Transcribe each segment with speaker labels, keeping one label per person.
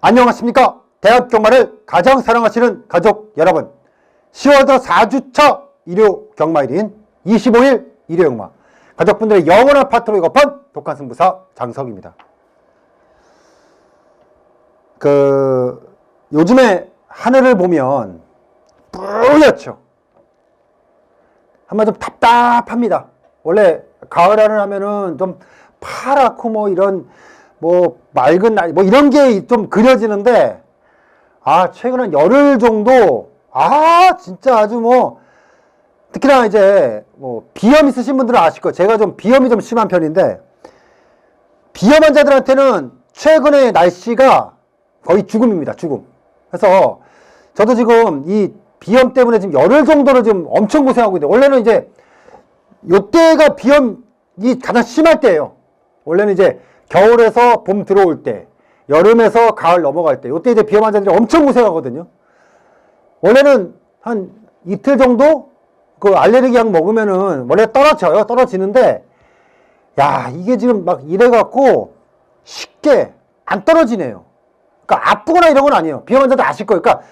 Speaker 1: 안녕하십니까. 대학 경마를 가장 사랑하시는 가족 여러분, 10월 들어 4주차 일요 경마일인 25일 일요 경마, 가족분들의 영원한 파트로 위급한 독한 승부사 장석입니다. 요즘에 하늘을 보면 뿌옇죠. 한마디로 좀 답답합니다. 원래 가을 하늘 하면은 좀 파랗고 맑은 날 이런 게 좀 그려지는데, 최근 열흘 정도 진짜 아주 특히나 이제 비염 있으신 분들은 아실 거예요. 제가 좀 비염이 좀 심한 편인데, 비염 환자들한테는 최근의 날씨가 거의 죽음입니다. 죽음. 그래서 저도 지금 이 비염 때문에 지금 열흘 정도를 지금 엄청 고생하고 있는데, 원래는 이제 요때가 비염이 가장 심할 때예요. 원래는 이제 겨울에서 봄 들어올 때, 여름에서 가을 넘어갈 때, 요때 이제 비염 환자들이 엄청 고생하거든요. 원래는 한 이틀 정도 그 알레르기 약 먹으면은 원래 떨어져요. 떨어지는데, 이게 지금 막 이래갖고 쉽게 안 떨어지네요. 그러니까 아프거나 이런 건 아니에요. 비염 환자들 아실 거예요. 그러니까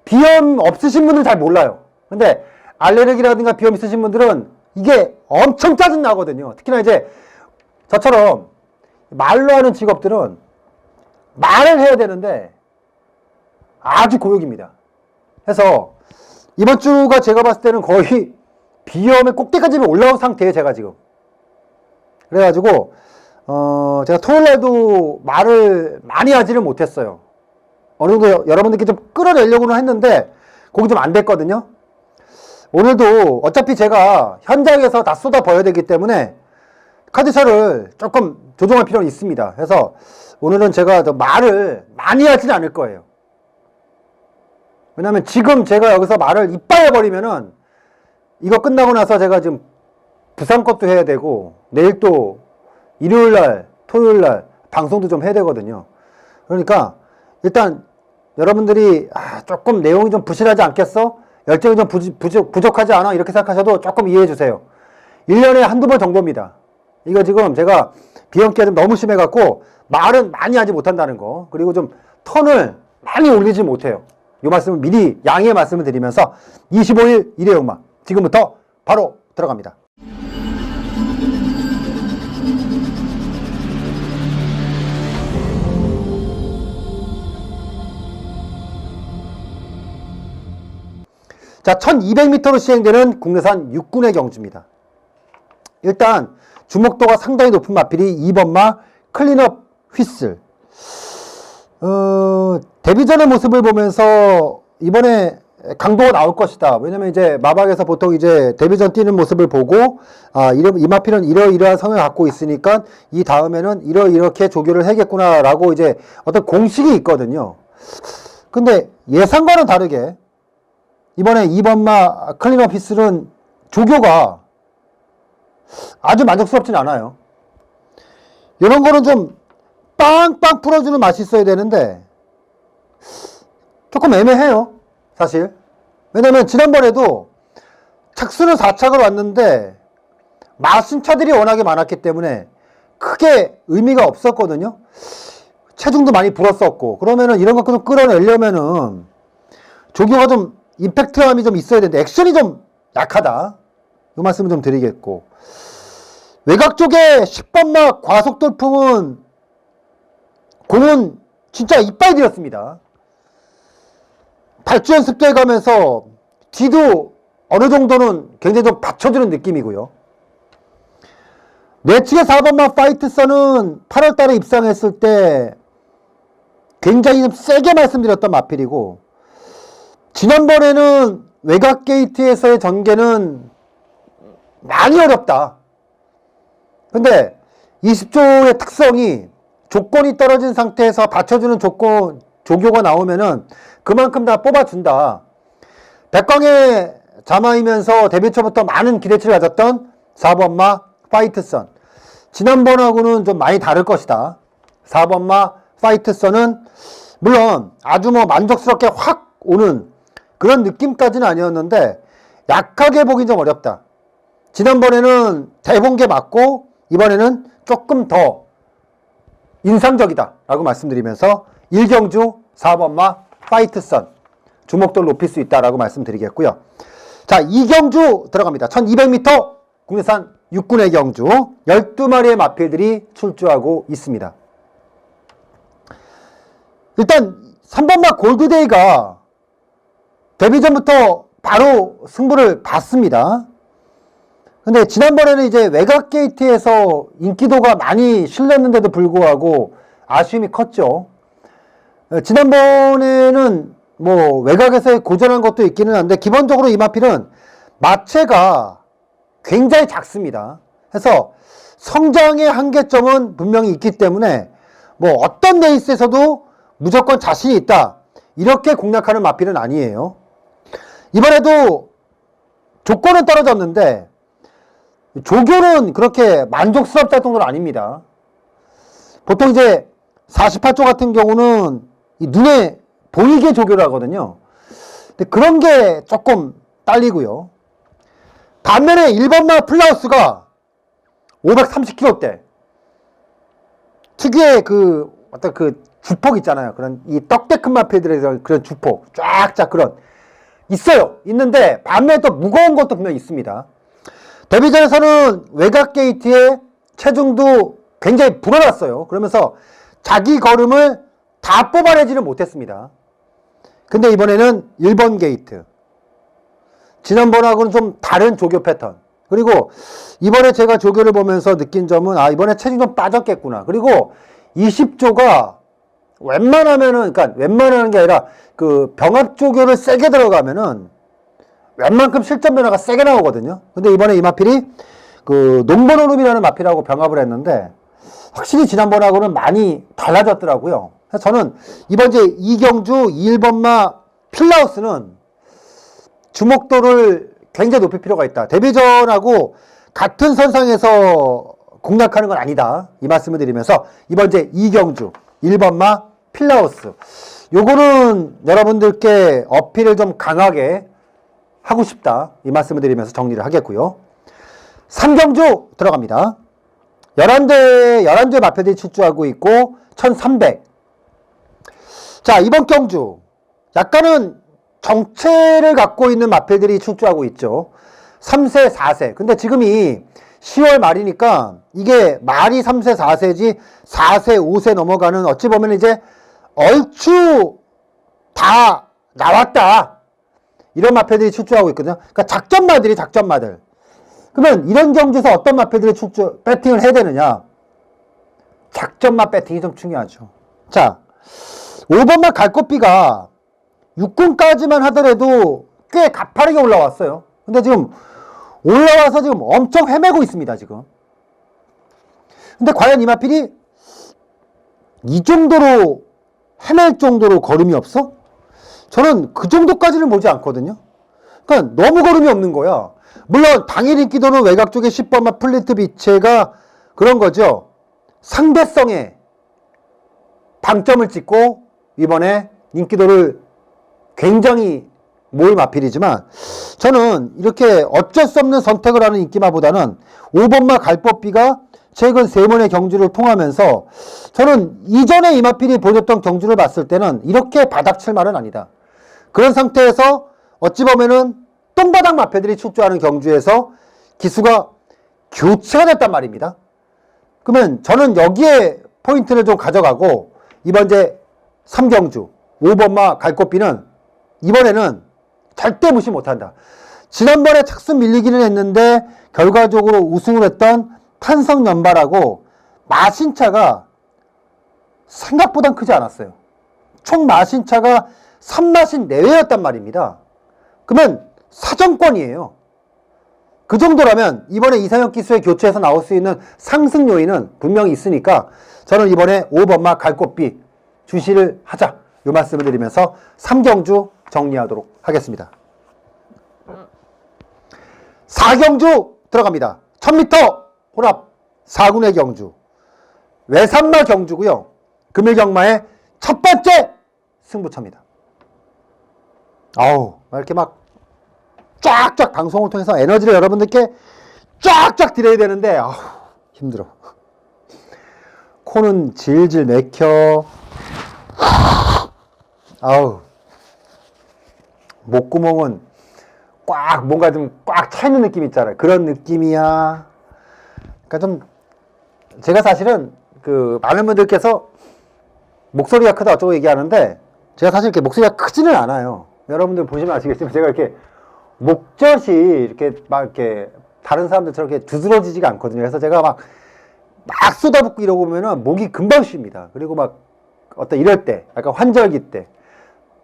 Speaker 1: 비염 없으신 분들은 잘 몰라요. 근데 알레르기라든가 비염 있으신 분들은 이게 엄청 짜증 나거든요. 특히나 이제 저처럼 말로 하는 직업들은 말을 해야 되는데 아주 고역입니다. 그래서 이번 주가 제가 봤을 때는 거의 비염의 꼭대기까지 올라온 상태예요, 제가 지금. 그래가지고 제가 토요일날도 말을 많이 하지를 못했어요. 어느 정도 여러분들께 좀 끌어내려고는 했는데 그게 좀 안 됐거든요. 오늘도 어차피 제가 현장에서 다 쏟아버려야 되기 때문에 카드샷을 조금 조정할 필요는 있습니다. 그래서 오늘은 제가 말을 많이 하지는 않을 거예요. 왜냐면 지금 제가 여기서 말을 이빨 버리면은 이거 끝나고 나서 제가 지금 부산 것도 해야 되고, 내일 또 일요일날, 토요일날 방송도 좀 해야 되거든요. 그러니까 일단 여러분들이 조금 내용이 좀 부실하지 않겠어? 열정이 좀 부족하지 않아? 이렇게 생각하셔도 조금 이해해 주세요. 1년에 한두 번 정도입니다. 이거 지금 제가 비염기가 좀 너무 심해갖고 말은 많이 하지 못한다는 거, 그리고 좀 턴을 많이 올리지 못해요. 이 말씀을 미리 양해의 말씀을 드리면서 25일 일요 경마 지금부터 바로 들어갑니다. 자, 1200m로 시행되는 국내산 6군의 경주입니다. 일단 주목도가 상당히 높은 마필이 2번마 클린업 휘슬. 데뷔전의 모습을 보면서 이번에 강도가 나올 것이다. 왜냐면 이제 마박에서 보통 이제 데뷔전 뛰는 모습을 보고, 이 마필은 이러이러한 성향을 갖고 있으니까 이 다음에는 이렇게 조교를 해야겠구나 라고 이제 어떤 공식이 있거든요. 근데 예상과는 다르게 이번에 2번마 클린업 휘슬은 조교가 아주 만족스럽진 않아요. 이런 거는 좀 빵빵 풀어주는 맛이 있어야 되는데 조금 애매해요, 사실. 왜냐면 지난번에도 착수는 4착으로 왔는데 마순차들이 워낙에 많았기 때문에 크게 의미가 없었거든요. 체중도 많이 불었었고. 그러면은 이런 거 좀 끌어내려면은 조교가 좀 임팩트함이 좀 있어야 되는데 액션이 좀 약하다, 이 말씀을 좀 드리겠고, 외곽 쪽에 10번마 과속돌풍은 공은 진짜 이빨 들였습니다. 발주 연습도 해가면서 뒤도 어느 정도는 굉장히 좀 받쳐주는 느낌이고요. 내측의 4번마 파이트선은 8월달에 입상했을 때 굉장히 좀 세게 말씀드렸던 마필이고, 지난번에는 외곽 게이트에서의 전개는 많이 어렵다. 근데 20조의 특성이 조건이 떨어진 상태에서 받쳐주는 조교가 나오면은 그만큼 다 뽑아준다. 백광의 자마이면서 데뷔 초부터 많은 기대치를 가졌던 4번마 파이트선. 지난번하고는 좀 많이 다를 것이다. 4번마 파이트선은 물론 아주 만족스럽게 확 오는 그런 느낌까지는 아니었는데 약하게 보긴 좀 어렵다. 지난번에는 대본 게 맞고 이번에는 조금 더 인상적이다 라고 말씀드리면서 1경주 4번마 파이트선. 주목도를 높일 수 있다라고 말씀드리겠고요. 자, 이경주 들어갑니다. 1200m 국내산 육군의 경주 12마리의 마필들이 출주하고 있습니다. 일단 3번마 골드데이가 데뷔 전부터 바로 승부를 봤습니다. 근데 지난번에는 이제 외곽 게이트에서 인기도가 많이 실렸는데도 불구하고 아쉬움이 컸죠. 지난번에는 뭐 외곽에서의 고전한 것도 있기는 한데 기본적으로 이 마필은 마체가 굉장히 작습니다. 그래서 성장의 한계점은 분명히 있기 때문에 뭐 어떤 레이스에서도 무조건 자신이 있다 이렇게 공략하는 마필은 아니에요. 이번에도 조건은 떨어졌는데 조교는 그렇게 만족스럽다 정도는 아닙니다. 보통 이제 48조 같은 경우는 이 눈에 보이게 조교를 하거든요. 근데 그런 게 조금 딸리고요. 반면에 1번마 플라우스가 530kg대 특유의 그 어떤 그 주폭 있잖아요. 그런 이 떡대 큰 마필들에서 그런 주폭 쫙쫙 그런 있어요. 있는데 반면에 또 무거운 것도 분명히 있습니다. 데뷔전에서는 외곽 게이트에 체중도 굉장히 불어났어요. 그러면서 자기 걸음을 다 뽑아내지는 못했습니다. 근데 이번에는 1번 게이트. 지난번하고는 좀 다른 조교 패턴. 그리고 이번에 제가 조교를 보면서 느낀 점은 이번에 체중 좀 빠졌겠구나. 그리고 20조가 웬만하면은, 그러니까 웬만하는 게 아니라 그 병합 조교를 세게 들어가면은 웬만큼 실전 변화가 세게 나오거든요. 근데 이번에 이 마필이 그 농번호룸이라는 마필하고 병합을 했는데 확실히 지난번하고는 많이 달라졌더라고요. 그래서 저는 이번 이제 이경주 1번마 필라우스는 주목도를 굉장히 높일 필요가 있다. 데뷔전하고 같은 선상에서 공략하는 건 아니다. 이 말씀을 드리면서 이번 이제 이경주 1번마 필라우스 요거는 여러분들께 어필을 좀 강하게 하고 싶다. 이 말씀을 드리면서 정리를 하겠고요. 3경주 들어갑니다. 11대 마필들이 출주하고 있고 1300. 자, 이번 경주 약간은 정체를 갖고 있는 마필들이 출주하고 있죠. 3세, 4세. 근데 지금이 10월 말이니까 이게 말이 3세, 4세지 4세, 5세 넘어가는 어찌 보면 이제 얼추 다 나왔다. 이런 마필들이 출주하고 있거든요. 그러니까 작전마들. 그러면 이런 경주에서 어떤 마필들이 배팅을 해야 되느냐? 작전마 배팅이 좀 중요하죠. 자, 5번마 갈꽃비가 6군까지만 하더라도 꽤 가파르게 올라왔어요. 근데 지금 올라와서 지금 엄청 헤매고 있습니다, 지금. 근데 과연 이 마필이 이 정도로 헤맬 정도로 걸음이 없어? 저는 그 정도까지는 보지 않거든요. 그러니까 너무 걸음이 없는 거야. 물론 당일 인기도는 외곽 쪽에 10번마 플린트 비체가 그런 거죠. 상대성에 방점을 찍고 이번에 인기도를 굉장히 모을 마필이지만 저는 이렇게 어쩔 수 없는 선택을 하는 인기마보다는 5번마 갈법비가 최근 3번의 경주를 통하면서 저는 이전에 이 마필이 보여줬던 경주를 봤을 때는 이렇게 바닥칠 말은 아니다. 그런 상태에서 어찌 보면은 똥바닥 마필들이 출주하는 경주에서 기수가 교체가 됐단 말입니다. 그러면 저는 여기에 포인트를 좀 가져가고 이번 이제 3경주 5번마 갈꽃비는 이번에는 절대 무시 못한다. 지난번에 착순 밀리기는 했는데 결과적으로 우승을 했던 탄성연발하고 마신차가 생각보단 크지 않았어요. 총 마신차가 3마신 내외였단 말입니다. 그러면 사정권이에요. 그 정도라면 이번에 이상혁 기수의 교체에서 나올 수 있는 상승 요인은 분명히 있으니까 저는 이번에 5번마 갈꽃비 주시를 하자. 이 말씀을 드리면서 3경주 정리하도록 하겠습니다. 4경주 들어갑니다. 1000m 혼합 4군의 경주. 외산마 경주고요. 금일경마의 첫 번째 승부처입니다. 이렇게 막 쫙쫙 방송을 통해서 에너지를 여러분들께 쫙쫙 드려야 되는데 힘들어. 코는 질질 맥혀. 아우, 목구멍은 꽉, 뭔가 좀 꽉 차있는 느낌 있잖아요. 그런 느낌이야. 그러니까 좀, 제가 사실은 많은 분들께서 목소리가 크다 어쩌고 얘기하는데, 제가 사실 이렇게 목소리가 크지는 않아요. 여러분들 보시면 아시겠지만, 제가 이렇게 목젖이 이렇게 막 이렇게 다른 사람들처럼 이렇게 두드러지지가 않거든요. 그래서 제가 막 쏟아붓고 이러고 보면은 목이 금방 쉽니다. 그리고 막 이럴 때, 약간 환절기 때.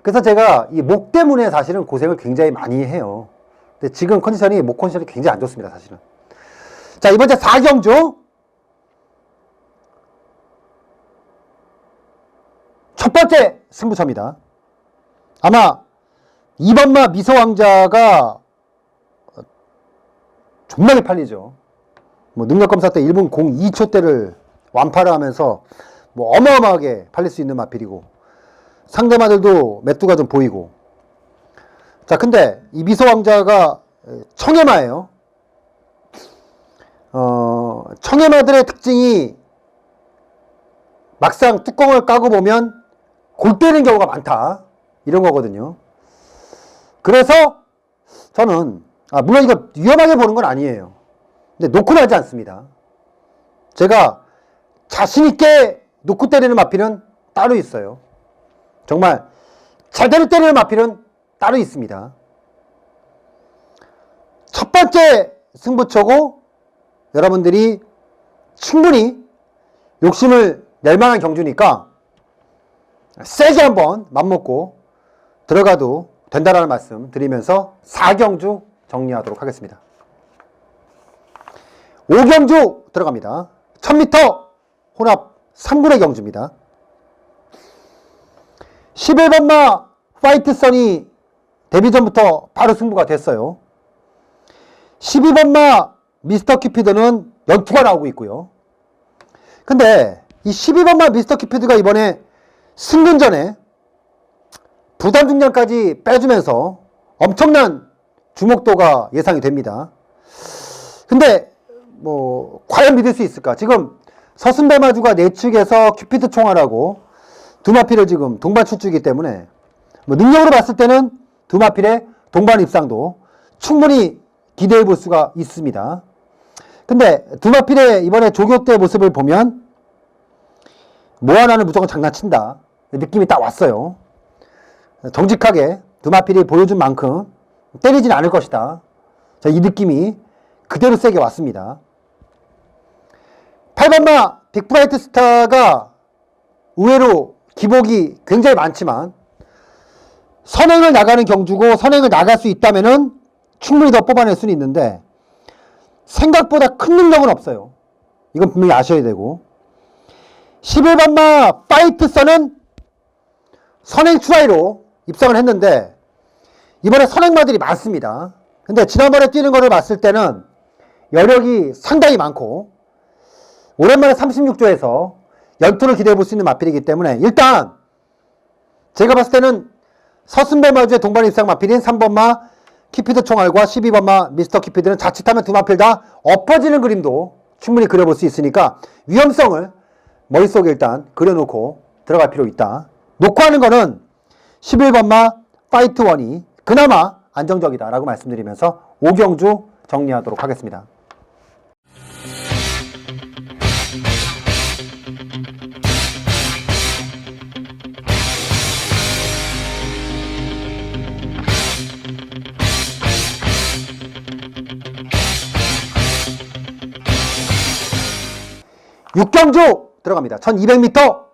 Speaker 1: 그래서 제가 이 목 때문에 사실은 고생을 굉장히 많이 해요. 근데 지금 컨디션이, 목 컨디션이 굉장히 안 좋습니다, 사실은. 자, 이번 주 4경주. 첫 번째 승부처입니다. 아마 2번마 미소왕자가 존나게 팔리죠. 뭐 능력검사 때 1분 02초대를 완파를 하면서 뭐 어마어마하게 팔릴 수 있는 마필이고, 상대마들도 매뚜가 좀 보이고. 자, 근데 이 미소왕자가 청해마예요. 청해마들의 특징이 막상 뚜껑을 까고 보면 골 때리는 경우가 많다, 이런 거거든요. 그래서 저는, 물론 이거 위험하게 보는 건 아니에요. 근데 놓고 나지 않습니다. 제가 자신있게 놓고 때리는 마필은 따로 있어요. 정말 제대로 때리는 마필은 따로 있습니다. 첫 번째 승부처고, 여러분들이 충분히 욕심을 낼 만한 경주니까 세게 한번 맘먹고 들어가도 된다라는 말씀 드리면서 4경주 정리하도록 하겠습니다. 5경주 들어갑니다. 1000m 혼합 3군의 경주입니다. 11번마 파이트선이 데뷔 전부터 바로 승부가 됐어요. 12번마 미스터 큐피드는 연투가 나오고 있고요. 근데 이 12번마 미스터 큐피드가 이번에 승근전에 부담 중량까지 빼주면서 엄청난 주목도가 예상이 됩니다. 근데 뭐 과연 믿을 수 있을까? 지금 서순배마주가 내측에서 큐피드 총알하고 두 마필을 지금 동반 출주이기 때문에 뭐 능력으로 봤을 때는 두 마필의 동반 입상도 충분히 기대해 볼 수가 있습니다. 근데 두 마필의 이번에 조교 때 모습을 보면 뭐 하나는 무조건 장난친다 느낌이 딱 왔어요. 정직하게 두 마필이 보여준 만큼 때리진 않을 것이다. 자, 이 느낌이 그대로 세게 왔습니다. 8번마 빅브라이트 스타가 의외로 기복이 굉장히 많지만 선행을 나가는 경주고, 선행을 나갈 수 있다면은 충분히 더 뽑아낼 수는 있는데 생각보다 큰 능력은 없어요. 이건 분명히 아셔야 되고, 11번마 파이트선은 선행 추라이로 입상을 했는데 이번에 선행마들이 많습니다. 근데 지난번에 뛰는 거를 봤을 때는 여력이 상당히 많고 오랜만에 36조에서 연투를 기대해 볼 수 있는 마필이기 때문에 일단 제가 봤을 때는 서순배마주의 동반 입상 마필인 3번마 큐피드 총알과 12번마 미스터 큐피드는 자칫하면 두 마필 다 엎어지는 그림도 충분히 그려볼 수 있으니까 위험성을 머릿속에 일단 그려놓고 들어갈 필요 있다. 놓고 하는 거는 11번마 파이트 원이 그나마 안정적이다 라고 말씀드리면서 5경주 정리하도록 하겠습니다. 육경주 들어갑니다. 1200m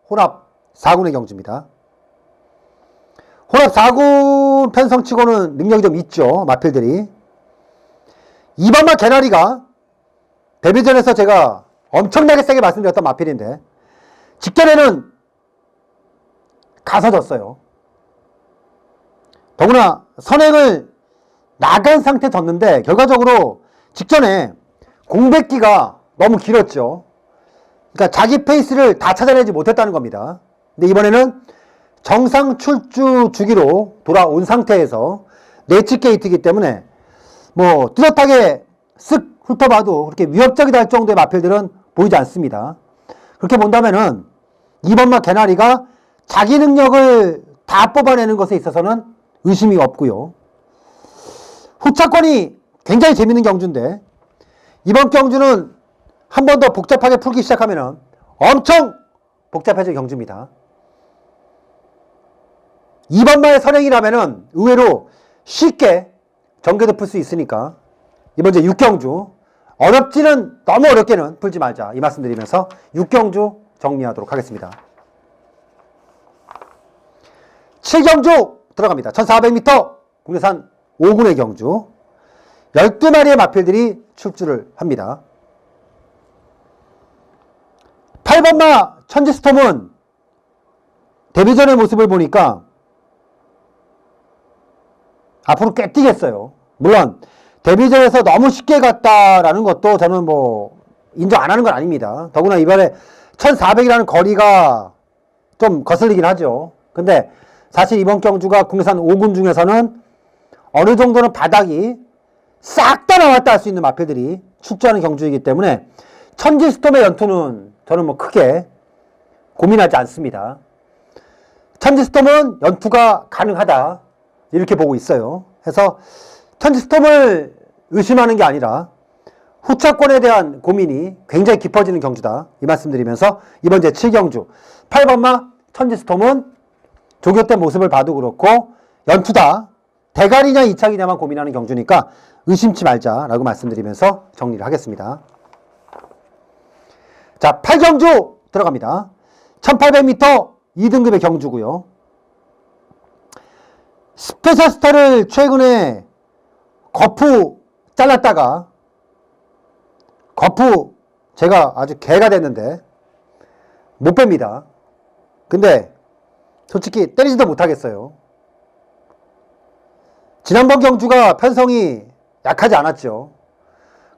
Speaker 1: 혼합 4군의 경주입니다. 혼합 4군 편성치고는 능력이 좀 있죠, 마필들이. 2번마 개나리가 데뷔전에서 제가 엄청나게 세게 말씀드렸던 마필인데 직전에는 가서 졌어요. 더구나 선행을 나간 상태 졌는데 결과적으로 직전에 공백기가 너무 길었죠. 그러니까 자기 페이스를 다 찾아내지 못했다는 겁니다. 근데 이번에는 정상 출주 주기로 돌아온 상태에서 내측 게이트이기 때문에 뭐 뚜렷하게 쓱 훑어봐도 그렇게 위협적이다 할 정도의 마필들은 보이지 않습니다. 그렇게 본다면은 2번마 개나리가 자기 능력을 다 뽑아내는 것에 있어서는 의심이 없고요. 후차권이 굉장히 재밌는 경주인데 이번 경주는 한 번 더 복잡하게 풀기 시작하면 엄청 복잡해질 경주입니다. 2번마의 선행이라면 의외로 쉽게 전개도 풀 수 있으니까 이번 이제 6경주 어렵지는 너무 어렵게는 풀지 말자 이 말씀 드리면서 6경주 정리하도록 하겠습니다. 7경주 들어갑니다. 1400m 국내산 5군의 경주 12마리의 마필들이 출주를 합니다. 8번마 천지스톰은 데뷔전의 모습을 보니까 앞으로 꽤 뛰겠어요. 물론 데뷔전에서 너무 쉽게 갔다라는 것도 저는 뭐 인정 안 하는 건 아닙니다. 더구나 이번에 1400이라는 거리가 좀 거슬리긴 하죠. 근데 사실 이번 경주가 국내산 5군 중에서는 어느 정도는 바닥이 싹 다 나왔다 할 수 있는 마필들이 출주하는 경주이기 때문에 천지스톰의 연투는 저는 뭐 크게 고민하지 않습니다. 천지스톰은 연투가 가능하다 이렇게 보고 있어요. 그래서 천지스톰을 의심하는 게 아니라 후차권에 대한 고민이 굉장히 깊어지는 경주다 이 말씀드리면서 이번 제 7경주 8번마 천지스톰은 조교 때 모습을 봐도 그렇고 연투다 대가리냐 이착이냐만 고민하는 경주니까 의심치 말자라고 말씀드리면서 정리를 하겠습니다. 자, 8경주 들어갑니다. 1800m 2등급의 경주고요. 스페셜스타를 최근에 거푸 잘랐다가 거푸 제가 아주 개가 됐는데 못 뺍니다. 근데 솔직히 때리지도 못하겠어요. 지난번 경주가 편성이 약하지 않았죠.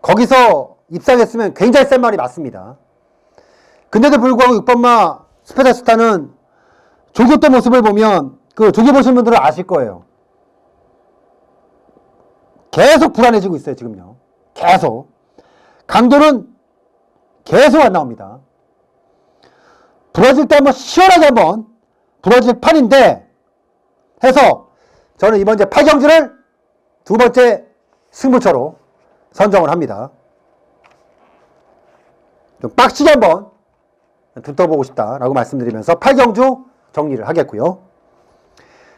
Speaker 1: 거기서 입상했으면 굉장히 센 말이 맞습니다. 근데도 불구하고 6번마 스페셜스타는 조교 때 모습을 보면 그 조교 보신 분들은 아실 거예요. 계속 불안해지고 있어요, 지금요. 계속. 강도는 계속 안 나옵니다. 부러질 때 한번 시원하게 한번 부러질 판인데 해서 저는 이번 이제 8경주를 두 번째 승부처로 선정을 합니다. 좀 빡시게 한번 붙어보고 싶다라고 말씀드리면서 8경주 정리를 하겠고요.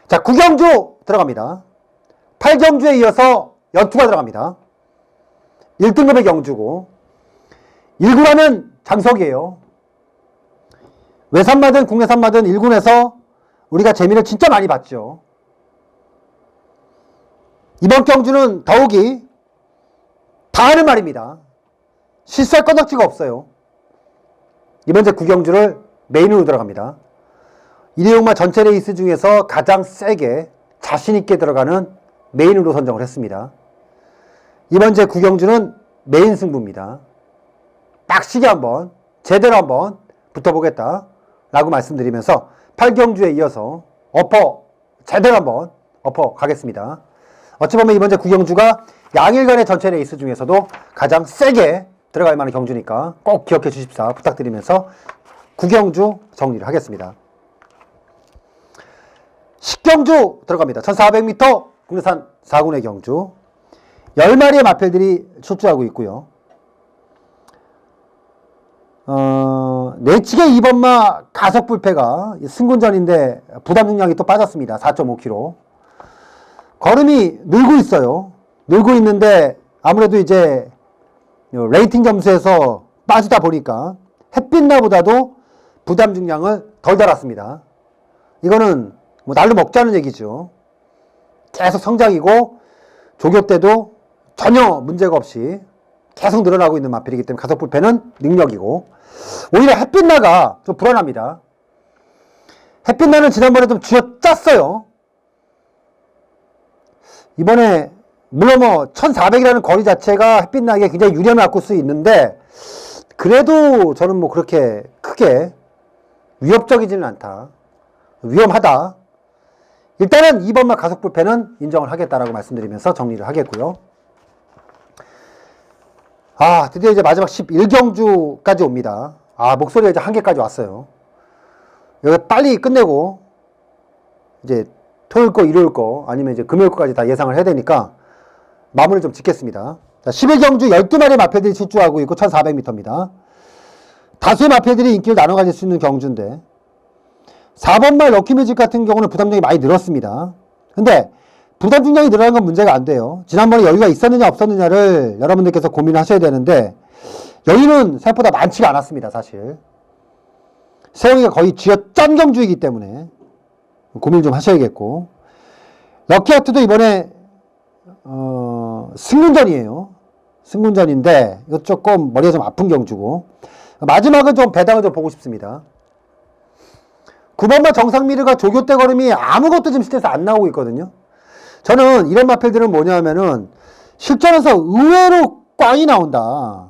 Speaker 1: 자, 9경주 들어갑니다. 8경주에 이어서 연투가 들어갑니다. 1등급의 경주고 1군하면 장석이에요. 외산마든 국내산마든 1군에서 우리가 재미를 진짜 많이 봤죠. 이번 경주는 더욱이 다 하는 말입니다. 실수할 건덕지가 없어요. 이번 제 9경주를 메인으로 들어갑니다. 이대용마 전체 레이스 중에서 가장 세게 자신있게 들어가는 메인으로 선정을 했습니다. 이번 제 9경주는 메인 승부입니다. 빡시게 한번 제대로 한번 붙어보겠다 라고 말씀드리면서 8경주에 이어서 어퍼 제대로 한번 어퍼 가겠습니다. 어찌 보면 이번 제 9경주가 양일간의 전체 레이스 중에서도 가장 세게 들어갈 만한 경주니까 꼭 기억해 주십사 부탁드리면서 9경주 정리를 하겠습니다. 10경주 들어갑니다. 1400m 국내산 4군의 경주 10마리의 마필들이 출주하고 있고요. 내치게 2번마 가속불패가 승군전인데 부담 중량이 또 빠졌습니다. 4.5kg. 걸음이 늘고 있어요. 늘고 있는데 아무래도 이제 레이팅 점수에서 빠지다 보니까 햇빛나보다도 부담 중량을 덜 달았습니다. 이거는 뭐 날로 먹자는 얘기죠. 계속 성장이고 조교 때도 전혀 문제가 없이 계속 늘어나고 있는 마필이기 때문에 가속불패는 능력이고 오히려 햇빛나가 좀 불안합니다. 햇빛나는 지난번에 좀 쥐어짰어요. 이번에 물론 뭐 1400이라는 거리 자체가 햇빛나기에 굉장히 유리함을 갖고 수 있는데 그래도 저는 뭐 그렇게 크게 위협적이지는 않다. 위험하다. 일단은 2번마 가속불패는 인정을 하겠다라고 말씀드리면서 정리를 하겠고요. 드디어 이제 마지막 11경주까지 옵니다. 목소리가 이제 한계까지 왔어요. 여기 빨리 끝내고 이제 토요일 거, 일요일 거, 아니면 이제 금요일 거까지 다 예상을 해야 되니까 마무리를 좀 짓겠습니다. 자, 11경주 12마리 마패들이 출주하고 있고 1400m입니다. 다수의 마패들이 인기를 나눠 가질 수 있는 경주인데 4번말 럭키뮤직 같은 경우는 부담량이 많이 늘었습니다. 근데 부담 중량이 늘어나는 건 문제가 안 돼요. 지난번에 여유가 있었느냐 없었느냐를 여러분들께서 고민하셔야 되는데 여유는 생각보다 많지가 않았습니다. 사실 세영이가 거의 쥐어짠 경주이기 때문에 고민을 좀 하셔야겠고, 럭키하트도 이번에 승문전이에요. 승문전인데 이거 조금 머리가 좀 아픈 경주고, 마지막은 좀 배당을 좀 보고 싶습니다. 9번마 정상미르가 조교대 걸음이 아무것도 지금 시대에서 안 나오고 있거든요. 저는 이런 마필들은 뭐냐면은 실전에서 의외로 꽝이 나온다.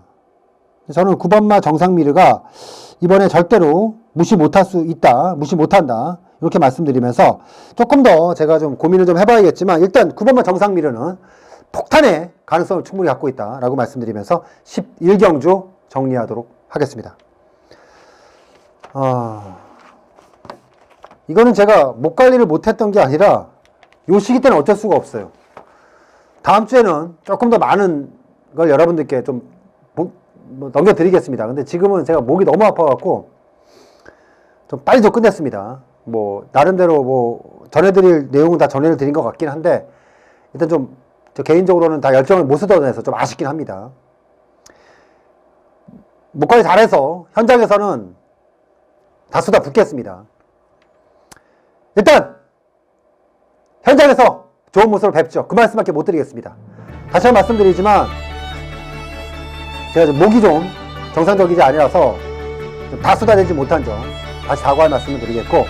Speaker 1: 저는 9번마 정상미르가 이번에 절대로 무시 못할 수 있다, 무시 못한다, 이렇게 말씀드리면서 조금 더 제가 좀 고민을 좀 해봐야겠지만, 일단 9번마 정상미르는 폭탄의 가능성을 충분히 갖고 있다라고 말씀드리면서 11경주 정리하도록 하겠습니다. 이거는 제가 목 관리를 못했던 게 아니라 요 시기 때는 어쩔 수가 없어요. 다음 주에는 조금 더 많은 걸 여러분들께 좀 넘겨드리겠습니다. 근데 지금은 제가 목이 너무 아파갖고 좀 빨리 좀 끝냈습니다. 뭐 나름대로 뭐 전해드릴 내용은 다 전해드린 것 같긴 한데, 일단 좀 저 개인적으로는 다 열정을 못 쏟아내서 좀 아쉽긴 합니다. 목 관리 잘해서 현장에서는 다 쏟아붓겠습니다. 일단 현장에서 좋은 모습을 뵙죠. 그 말씀밖에 못 드리겠습니다. 다시 한번 말씀드리지만 제가 좀 목이 좀 정상적이지 아니라서 좀 다 쏟아내지 못한 점 다시 사과의 말씀을 드리겠고,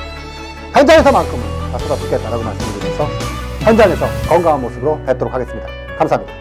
Speaker 1: 현장에서만큼은 다 쏟아붓겠다라고 말씀드리면서 현장에서 건강한 모습으로 뵙도록 하겠습니다. 감사합니다.